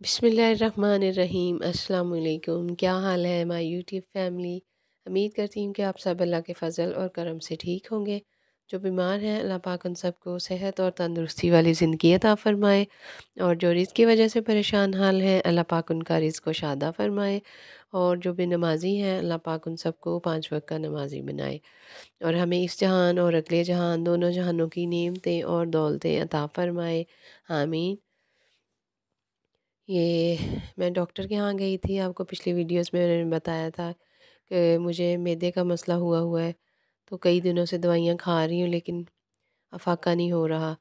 बिस्मिल्लाहिर्रहमानिर्रहीम अस्सलाम वालेकुम। क्या हाल है माय यूट्यूब फैमिली। उम्मीद करती हूँ कि आप सब अल्लाह के फ़ज़ल और करम से ठीक होंगे। जो बीमार हैं अल्लाह पाक उन सबको सेहत और तंदुरुस्ती वाली ज़िंदगी अता फ़रमाए, और जो रिज़्क़ की वजह से परेशान हाल हैं अल्लाह पाक उनका रिज़्क़ को शादा फ़रमाए, और जो बेनमाज़ी हैं अल्लाह पाक उन सबको 5 वक़्त का नमाज़ी बनाए, और हमें इस जहान और अगले जहान दोनों जहानों की नेमतें और दौलतें अता फ़रमाए। आमीन। ये मैं डॉक्टर के यहाँ गई थी, आपको पिछली वीडियोस में मैंने बताया था कि मुझे मैदे का मसला हुआ हुआ है। तो कई दिनों से दवाइयाँ खा रही हूँ लेकिन अफ़ाका नहीं हो रहा।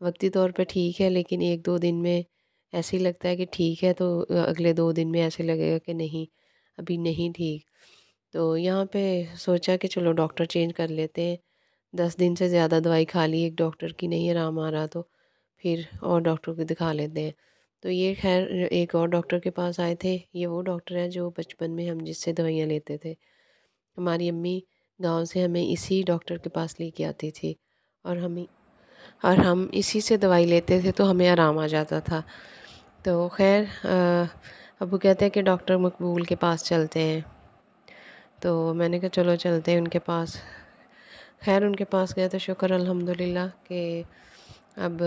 वक़्ती तौर पे ठीक है लेकिन 1-2 दिन में ऐसे ही लगता है कि ठीक है, तो अगले 2 दिन में ऐसे लगेगा कि नहीं, अभी नहीं ठीक। तो यहाँ पे सोचा कि चलो डॉक्टर चेंज कर लेते हैं। 10 दिन से ज़्यादा दवाई खा ली, एक डॉक्टर की नहीं आराम आ रहा, तो फिर और डॉक्टर को दिखा लेते हैं। तो ये ख़ैर एक और डॉक्टर के पास आए थे। ये वो डॉक्टर हैं जो बचपन में हम जिससे दवाइयाँ लेते थे। हमारी अम्मी गाँव से हमें इसी डॉक्टर के पास लेके आती थी, और हम इसी से दवाई लेते थे तो हमें आराम आ जाता था। तो ख़ैर अब वो कहते हैं कि डॉक्टर मकबूल के पास चलते हैं। तो मैंने कहा चलो चलते हैं उनके पास। ख़ैर उनके पास गए तो शुक्र अल्हम्दुलिल्लाह कि अब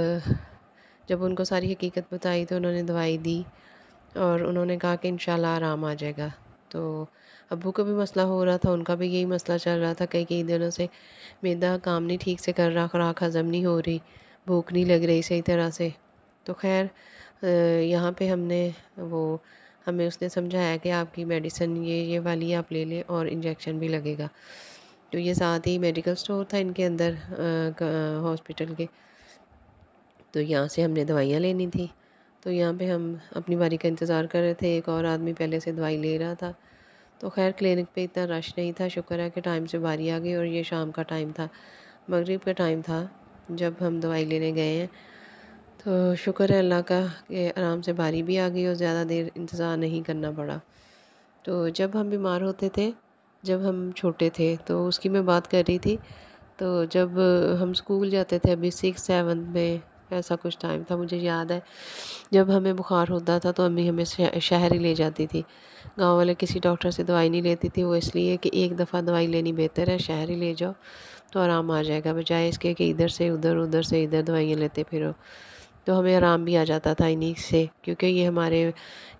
जब उनको सारी हकीकत बताई तो उन्होंने दवाई दी, और उन्होंने कहा कि इंशाल्लाह आराम आ जाएगा। तो अब्बू को भी मसला हो रहा था, उनका भी यही मसला चल रहा था, कई कई दिनों से मैदा काम नहीं ठीक से कर रहा, खुराक हज़म नहीं हो रही, भूख नहीं लग रही सही तरह से। तो खैर यहाँ पे हमें उसने समझाया कि आपकी मेडिसिन ये वाली आप ले लें और इंजेक्शन भी लगेगा। तो ये साथ ही मेडिकल स्टोर था इनके अंदर हॉस्पिटल के। तो यहाँ से हमने दवाइयाँ लेनी थी। तो यहाँ पे हम अपनी बारी का इंतज़ार कर रहे थे, एक और आदमी पहले से दवाई ले रहा था। तो ख़ैर क्लिनिक पे इतना रश नहीं था, शुक्र है कि टाइम से बारी आ गई, और ये शाम का टाइम था, मगरिब का टाइम था जब हम दवाई लेने गए हैं। तो शुक्र है अल्लाह का कि आराम से बारी भी आ गई और ज़्यादा देर इंतज़ार नहीं करना पड़ा। तो जब हम बीमार होते थे, जब हम छोटे थे, तो उसकी मैं बात कर रही थी। तो जब हम स्कूल जाते थे अभी 6-7 में, ऐसा कुछ टाइम था मुझे याद है, जब हमें बुखार होता था तो अम्मी हमें शहर ही ले जाती थी। गांव वाले किसी डॉक्टर से दवाई नहीं लेती थी, वो इसलिए कि एक दफ़ा दवाई लेनी बेहतर है, शहर ही ले जाओ तो आराम आ जाएगा, बजाय इसके कि इधर से उधर, उधर से इधर दवाइयाँ लेते फिरो। तो हमें आराम भी आ जाता था इन्हीं से, क्योंकि ये हमारे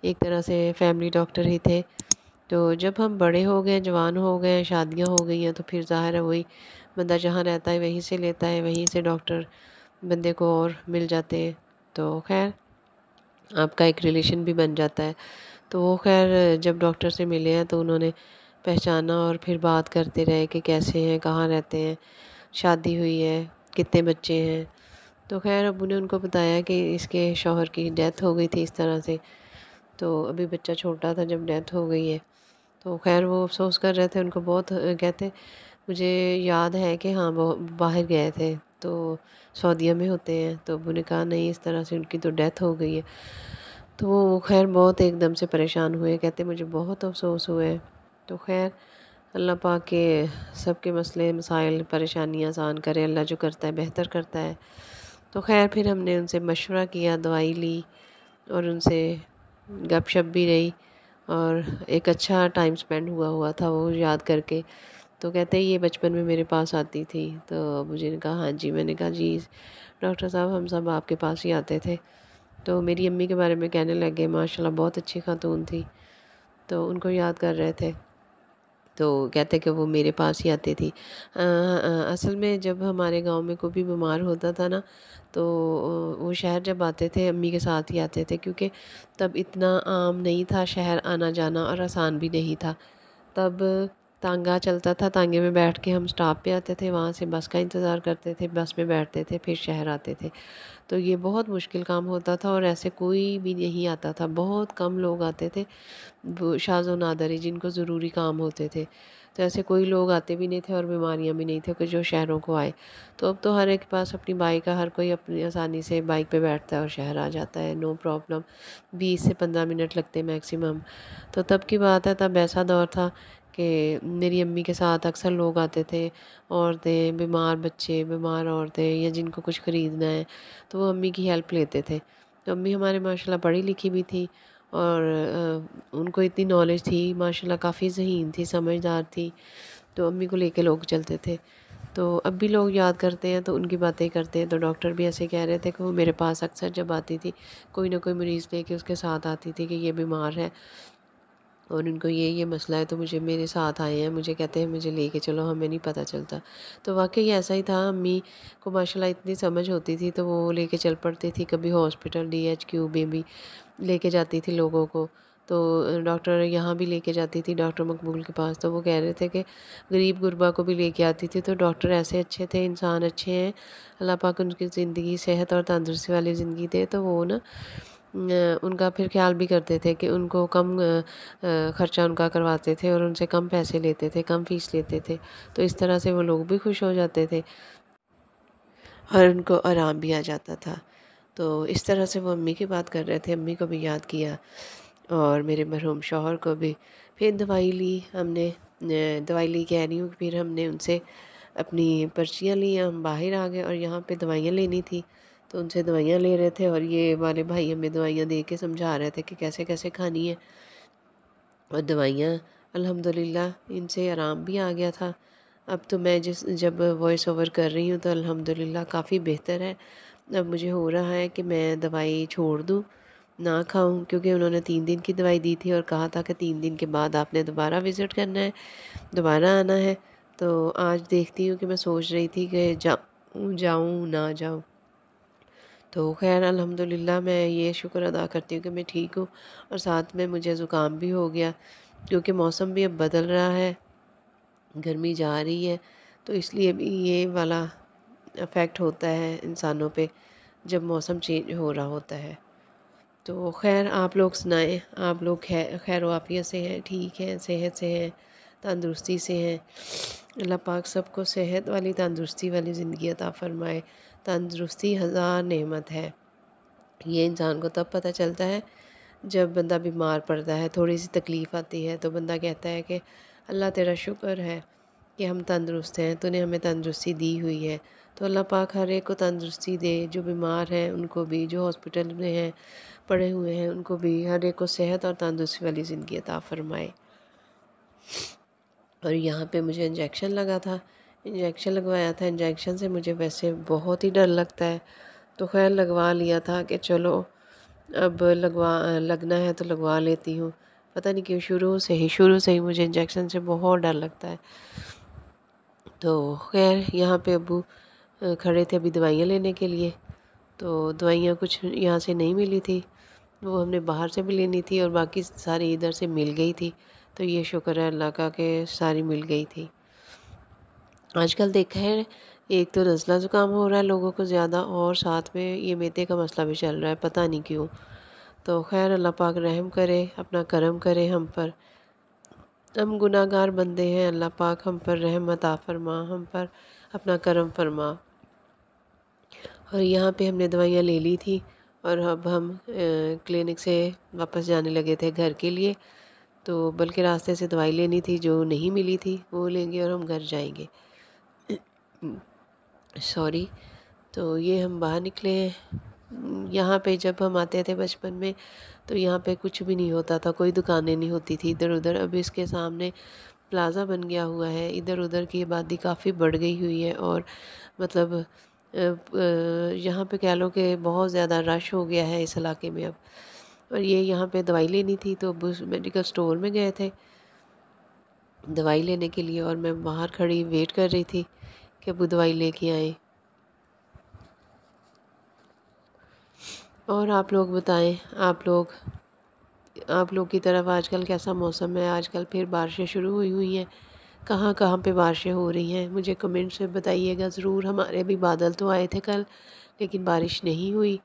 एक तरह से फैमिली डॉक्टर ही थे। तो जब हम बड़े हो गए, जवान हो गए, शादियाँ हो गई हैं, तो फिर ज़ाहिर है वही बंदा जहाँ रहता है वहीं से लेता है, वहीं से डॉक्टर बंदे को और मिल जाते हैं। तो खैर आपका एक रिलेशन भी बन जाता है। तो वो खैर जब डॉक्टर से मिले हैं तो उन्होंने पहचाना, और फिर बात करते रहे कि कैसे हैं, कहाँ रहते हैं, शादी हुई है, कितने बच्चे हैं। तो खैर अब्बू ने उनको बताया कि इसके शौहर की डेथ हो गई थी इस तरह से, तो अभी बच्चा छोटा था जब डेथ हो गई है। तो खैर वो अफ़सोस कर रहे थे, उनको बहुत कहते मुझे याद है कि हाँ वो बाहर गए थे, तो सऊदीया में होते हैं। तो अब्बू ने कहा नहीं, इस तरह से उनकी तो डेथ हो गई है। तो वो खैर बहुत एकदम से परेशान हुए, कहते मुझे बहुत अफ़सोस हुए। तो खैर अल्लाह पाक के सबके मसले मसाइल परेशानियाँ आसान करे, अल्लाह जो करता है बेहतर करता है। तो खैर फिर हमने उनसे मशवरा किया, दवाई ली, और उनसे गपशप भी रही, और एक अच्छा टाइम स्पेंड हुआ था वो याद करके। तो कहते हैं ये बचपन में मेरे पास आती थी। तो मुझे ने कहा हाँ जी, मैंने कहा जी डॉक्टर साहब हम सब आपके पास ही आते थे। तो मेरी अम्मी के बारे में कहने लगे माशाल्लाह बहुत अच्छी खातून थी, तो उनको याद कर रहे थे। तो कहते कि वो मेरे पास ही आती थी। असल में जब हमारे गांव में कोई भी बीमार होता था ना, तो वो शहर जब आते थे अम्मी के साथ ही आते थे, क्योंकि तब इतना आम नहीं था शहर आना जाना, और आसान भी नहीं था। तब तांगा चलता था, तांगे में बैठ के हम स्टॉप पे आते थे, वहाँ से बस का इंतज़ार करते थे, बस में बैठते थे, फिर शहर आते थे। तो ये बहुत मुश्किल काम होता था, और ऐसे कोई भी नहीं आता था, बहुत कम लोग आते थे, वो शाज़ व नादर ही जिनको ज़रूरी काम होते थे। तो ऐसे कोई लोग आते भी नहीं थे और बीमारियाँ भी नहीं थे कि जो शहरों को आए। तो अब तो हर एक के पास अपनी बाइक है, हर कोई अपनी आसानी से बाइक पे बैठता है और शहर आ जाता है, नो प्रॉब्लम। 20 से 15 मिनट लगते मैक्सिमम। तो तब की बात है, तब ऐसा दौर था कि मेरी अम्मी के साथ अक्सर लोग आते थे, औरतें, बीमार बच्चे, बीमार औरतें, या जिनको कुछ ख़रीदना है, तो वो अम्मी की हेल्प लेते थे। तो अम्मी हमारे माशाल्लाह पढ़ी लिखी भी थी और उनको इतनी नॉलेज थी माशाल्लाह, काफ़ी ज़हीन थी, समझदार थी। तो अम्मी को लेके लोग चलते थे। तो अब भी लोग याद करते हैं तो उनकी बातें करते हैं। तो डॉक्टर भी ऐसे कह रहे थे कि वो मेरे पास अक्सर जब आती थी, कोई ना कोई मरीज़ लेके उसके साथ आती थी कि ये बीमार है और इनको ये मसला है, तो मुझे मेरे साथ आए हैं, मुझे कहते हैं मुझे लेके चलो, हमें नहीं पता चलता। तो वाक़ई ऐसा ही था, अम्मी को माशाल्लाह इतनी समझ होती थी तो वो लेके चल पड़ती थी। कभी हॉस्पिटल डीएचक्यू में भी लेके जाती थी लोगों को। तो डॉक्टर यहाँ भी लेके जाती थी, डॉक्टर मकबूल के पास। तो वो कह रहे थे कि गरीब गुरबा को भी लेके आती थी। तो डॉक्टर ऐसे अच्छे थे, इंसान अच्छे हैं, अल्लाह पाक उनकी ज़िंदगी सेहत और तंदुरुस्ती वाली ज़िंदगी दे। तो वो ना उनका फिर ख्याल भी करते थे कि उनको कम ख़र्चा उनका करवाते थे और उनसे कम पैसे लेते थे, कम फ़ीस लेते थे। तो इस तरह से वो लोग भी खुश हो जाते थे और उनको आराम भी आ जाता था। तो इस तरह से वो अम्मी की बात कर रहे थे, अम्मी को भी याद किया और मेरे मरहूम शौहर को भी। फिर दवाई ली हमने, दवाई ली कह रही हूँ, फिर हमने उनसे अपनी पर्चियाँ ली, हम बाहर आ गए और यहाँ पे दवाइयाँ लेनी थी। तो उनसे दवाइयाँ ले रहे थे और ये वाले भाई हमें दवाइयाँ दे के समझा रहे थे कि कैसे कैसे खानी है। और दवाइयाँ अल्हम्दुलिल्लाह इनसे आराम भी आ गया था। अब तो मैं जब वॉइस ओवर कर रही हूँ तो अल्हम्दुलिल्लाह काफ़ी बेहतर है। अब मुझे हो रहा है कि मैं दवाई छोड़ दूँ, ना खाऊँ, क्योंकि उन्होंने 3 दिन की दवाई दी थी और कहा था कि 3 दिन के बाद आपने दोबारा विज़िट करना है, दोबारा आना है। तो आज देखती हूँ कि मैं सोच रही थी कि जाऊँ ना जाऊँ। तो ख़ैर अल्हम्दुलिल्लाह मैं ये शुक्र अदा करती हूँ कि मैं ठीक हूँ और साथ में मुझे ज़ुकाम भी हो गया, क्योंकि मौसम भी अब बदल रहा है, गर्मी जा रही है, तो इसलिए भी ये वाला इफ़ेक्ट होता है इंसानों पे जब मौसम चेंज हो रहा होता है। तो ख़ैर आप लोग सुनाएँ, आप लोग खैर-ओ-आफ़ियत से हैं, ठीक हैं, सेहत से हैं, तंदुरुस्ती से हैं। अल्लाह पाक सबको सेहत वाली, तंदुरुस्ती वाली ज़िंदगी अता फ़रमाए। तंदुरुस्ती हज़ार नेमत है। ये इंसान को तब पता चलता है जब बंदा बीमार पड़ता है, थोड़ी-सी तकलीफ़ आती है तो बंदा कहता है कि अल्लाह तेरा शुक्र है कि हम तंदुरुस्त हैं, तूने हमें तंदुरुस्ती दी हुई है। तो अल्लाह पाक हर एक को तंदुरुस्ती दे, जो बीमार हैं उनको भी, जो हॉस्पिटल में हैं, पड़े हुए हैं उनको भी, हर एक को सेहत और तंदुरुस्ती वाली ज़िंदगी अता फ़रमाए। और यहाँ पे मुझे इंजेक्शन लगा था, इंजेक्शन लगवाया था। इंजेक्शन से मुझे वैसे बहुत ही डर लगता है, तो ख़ैर लगवा लिया था कि चलो अब लगना है तो लगवा लेती हूँ। पता नहीं क्यों शुरू से ही मुझे इंजेक्शन से बहुत डर लगता है। तो ख़ैर यहाँ पे अब्बू खड़े थे अभी दवाइयाँ लेने के लिए। तो दवाइयाँ कुछ यहाँ से नहीं मिली थी, वो हमने बाहर से भी लेनी थी और बाकी सारी इधर से मिल गई थी। तो ये शुक्र है अल्लाह का कि सारी मिल गई थी। आजकल देखा है, एक तो नज़ला ज़ुकाम हो रहा है लोगों को ज़्यादा और साथ में ये मैदे का मसला भी चल रहा है, पता नहीं क्यों। तो ख़ैर अल्लाह पाक रहम करे, अपना करम करे हम पर। हम गुनाहगार बंदे हैं, अल्लाह पाक हम पर रहम अता फ़रमा, हम पर अपना करम फ़रमा। और यहाँ पे हमने दवाइयाँ ले ली थी और अब हम क्लिनिक से वापस जाने लगे थे घर के लिए। तो बल्कि रास्ते से दवाई लेनी थी जो नहीं मिली थी, वो लेंगे और हम घर जाएँगे। सॉरी। तो ये हम बाहर निकले हैं। यहाँ पे जब हम आते थे बचपन में तो यहाँ पे कुछ भी नहीं होता था, कोई दुकानें नहीं होती थी इधर-उधर। अब इसके सामने प्लाज़ा बन गया हुआ है, इधर-उधर की आबादी काफ़ी बढ़ गई हुई है और मतलब यहाँ पे कह लो कि बहुत ज़्यादा रश हो गया है इस इलाके में अब। और ये यहाँ पे दवाई लेनी थी तो अब उस मेडिकल स्टोर में गए थे दवाई लेने के लिए और मैं बाहर खड़ी वेट कर रही थी कि अब्बू दवाई लेके आएँ। और आप लोग बताएँ, आप लोग की तरफ आजकल कैसा मौसम है? आजकल फिर बारिशें शुरू हुई हैं। कहाँ-कहाँ पे बारिशें हो रही हैं? मुझे कमेंट्स में बताइएगा ज़रूर। हमारे भी बादल तो आए थे कल, लेकिन बारिश नहीं हुई।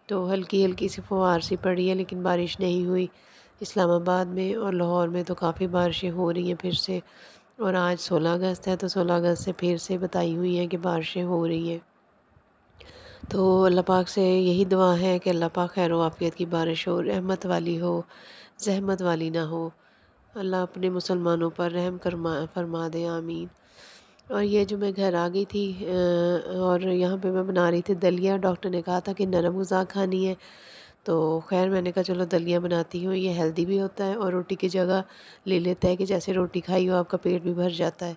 तो हल्की-हल्की सी फुहार सी पड़ी है, लेकिन बारिश नहीं हुई। इस्लामाबाद में और लाहौर में तो काफ़ी बारिशें हो रही हैं फिर से। और आज 16 अगस्त है, तो 16 अगस्त से फिर से बताई हुई हैं कि बारिशें हो रही हैं। तो अल्लाह पाक से यही दुआ है कि अल्लाह पाक खैर आफ़ियत की बारिश हो, रहमत वाली हो, ज़हमत वाली ना हो। अल्लाह अपने मुसलमानों पर रहम फरमा दे, आमीन। और ये जो मैं घर आ गई थी और यहाँ पे मैं बना रही थी दलिया, डॉक्टर ने कहा था कि नरम ग़िज़ा खानी है। तो ख़ैर मैंने कहा चलो दलिया बनाती हूँ, ये हेल्दी भी होता है और रोटी की जगह ले लेता है कि जैसे रोटी खाई हो आपका पेट भी भर जाता है।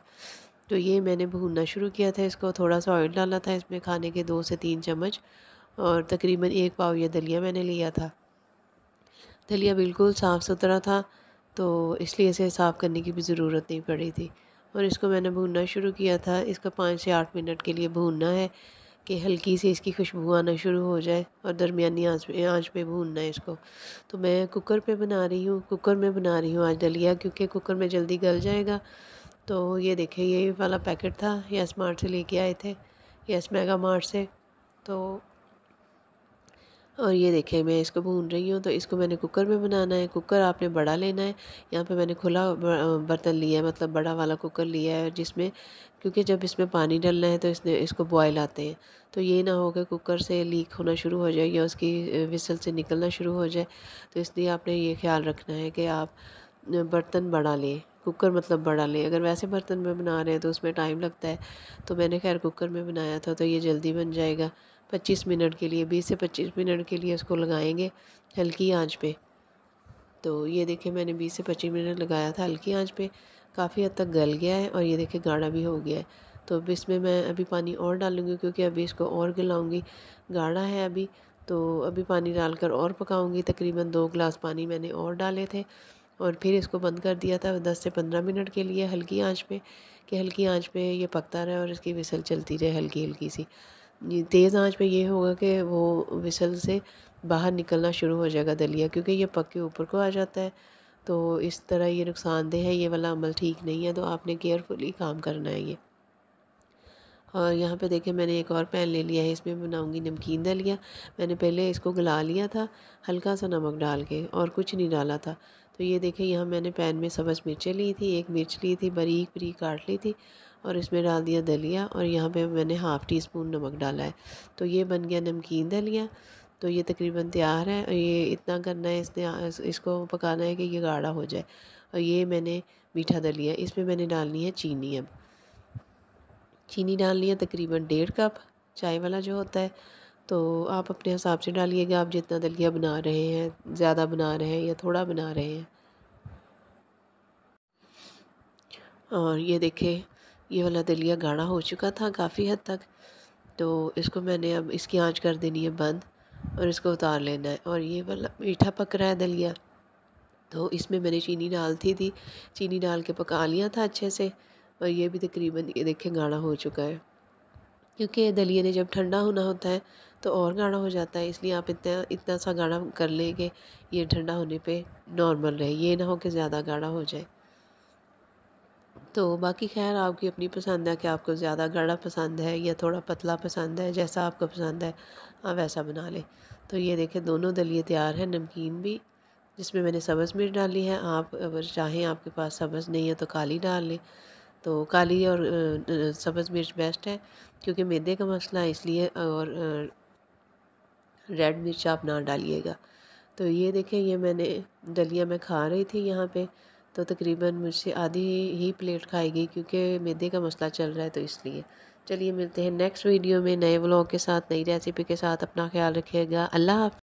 तो ये मैंने भूनना शुरू किया था इसको, थोड़ा-सा ऑयल डाला था इसमें खाने के 2 से 3 चम्मच और तकरीबन 1 पाव ये दलिया मैंने लिया था। दलिया बिल्कुल साफ़-सुथरा था, तो इसलिए इसे साफ़ करने की भी ज़रूरत नहीं पड़ी थी और इसको मैंने भूनना शुरू किया था। इसको 5 से 8 मिनट के लिए भूनना है कि हल्की सी इसकी खुशबू आना शुरू हो जाए और दरमियानी आँच पे भूनना है इसको। तो मैं कुकर पे बना रही हूँ, कुकर में बना रही हूँ आज दलिया, क्योंकि कुकर में जल्दी गल जाएगा। तो ये देखिए ये वाला पैकेट था, यस मार्ट से लेके आए थे, यस मेगा मार्ट से। तो और ये देखिए मैं इसको भून रही हूँ, तो इसको मैंने कुकर में बनाना है। कुकर आपने बड़ा लेना है। यहाँ पे मैंने खुला बर्तन लिया है, मतलब बड़ा वाला कुकर लिया है जिसमें, क्योंकि जब इसमें पानी डालना है तो इसको बॉयल आते हैं। तो ये ना हो कि कुकर से लीक होना शुरू हो जाए या उसकी विसल से निकलना शुरू हो जाए। तो इसलिए आपने ये ख्याल रखना है कि आप बर्तन बड़ा लें, कुकर मतलब बड़ा लें। अगर वैसे बर्तन में बना रहे हैं तो उसमें टाइम लगता है, तो मैंने खैर कुकर में बनाया था तो ये जल्दी बन जाएगा। 25 मिनट के लिए, 20 से 25 मिनट के लिए उसको लगाएंगे हल्की आंच पे। तो ये देखिए मैंने 20 से 25 मिनट लगाया था हल्की आंच पे, काफ़ी हद तक गल गया है और ये देखिए गाढ़ा भी हो गया है। तो अब इसमें मैं अभी पानी और डालूँगी, क्योंकि अभी इसको और गलाऊँगी, गाढ़ा है अभी। तो अभी पानी डालकर और पकाऊँगी, तकरीबन 2 गिलास पानी मैंने और डाले थे और फिर इसको बंद कर दिया था 10 से 15 मिनट के लिए हल्की आंच पे, कि हल्की आंच पे ये पकता रहे और इसकी विसल चलती रहे हल्की-हल्की सी। ये तेज़ आंच पे ये होगा कि वो विसल से बाहर निकलना शुरू हो जाएगा दलिया, क्योंकि ये पक के ऊपर को आ जाता है। तो इस तरह ये नुकसानदेह है, ये वाला अमल ठीक नहीं है, तो आपने केयरफुली काम करना है ये। और यहाँ पे देखिए मैंने एक और पैन ले लिया है, इसमें बनाऊँगी नमकीन दलिया। मैंने पहले इसको गला लिया था हल्का सा नमक डाल के और कुछ नहीं डाला था। तो ये देखिए यहाँ मैंने पैन में सब्ज़ मिर्चें ली थी, 1 मिर्च ली थी, बारीक-बारीक काट ली थी और इसमें डाल दिया दलिया और यहाँ पे मैंने हाफ़ टी स्पून नमक डाला है। तो ये बन गया नमकीन दलिया। तो ये तकरीबन तैयार है और ये इतना करना है, इसको पकाना है कि ये गाढ़ा हो जाए। और ये मैंने मीठा दलिया, इसमें मैंने डालनी है चीनी अब। चीनी डालनी है तकरीबन 1.5 कप, चाय वाला जो होता है। तो आप अपने हिसाब से डालिएगा, आप जितना दलिया बना रहे हैं, ज़्यादा बना रहे हैं या थोड़ा बना रहे हैं। और ये देखिए ये वाला दलिया गाढ़ा हो चुका था काफ़ी हद तक। तो इसको मैंने अब इसकी आंच कर देनी है बंद और इसको उतार लेना है। और ये वाला मीठा पक रहा है दलिया, तो इसमें मैंने चीनी डालती थी, चीनी डाल के पका लिया था अच्छे से। और ये भी तकरीबन ये देखिए गाढ़ा हो चुका है, क्योंकि दलिये ने जब ठंडा होना होता है तो और गाढ़ा हो जाता है। इसलिए आप इतना इतना सा गाढ़ा कर लें कि ये ठंडा होने पे नॉर्मल रहे, ये ना हो कि ज़्यादा गाढ़ा हो जाए। तो बाकी ख़ैर आपकी अपनी पसंद है कि आपको ज़्यादा गाढ़ा पसंद है या थोड़ा पतला पसंद है, जैसा आपको पसंद है आप वैसा बना लें। तो ये देखें दोनों दलिये तैयार हैं, नमकीन भी जिसमें मैंने सब्ज़ मिर्च डाली है। आप अगर चाहें आपके पास सब्ज़ नहीं है तो काली डाल लें। तो काली और सब्ज़ मिर्च बेस्ट है, क्योंकि मैदे का मसला है इसलिए। और रेड मिर्च आप ना डालिएगा। तो ये देखें ये मैंने दलिया मैं खा रही थी यहाँ पे, तो तकरीबन मुझसे आधी ही प्लेट खाई गई, क्योंकि मैदे का मसला चल रहा है तो इसलिए। चलिए मिलते हैं नेक्स्ट वीडियो में नए व्लॉग के साथ, नई रेसिपी के साथ। अपना ख्याल रखिएगा। अल्लाह हाफ़िज़।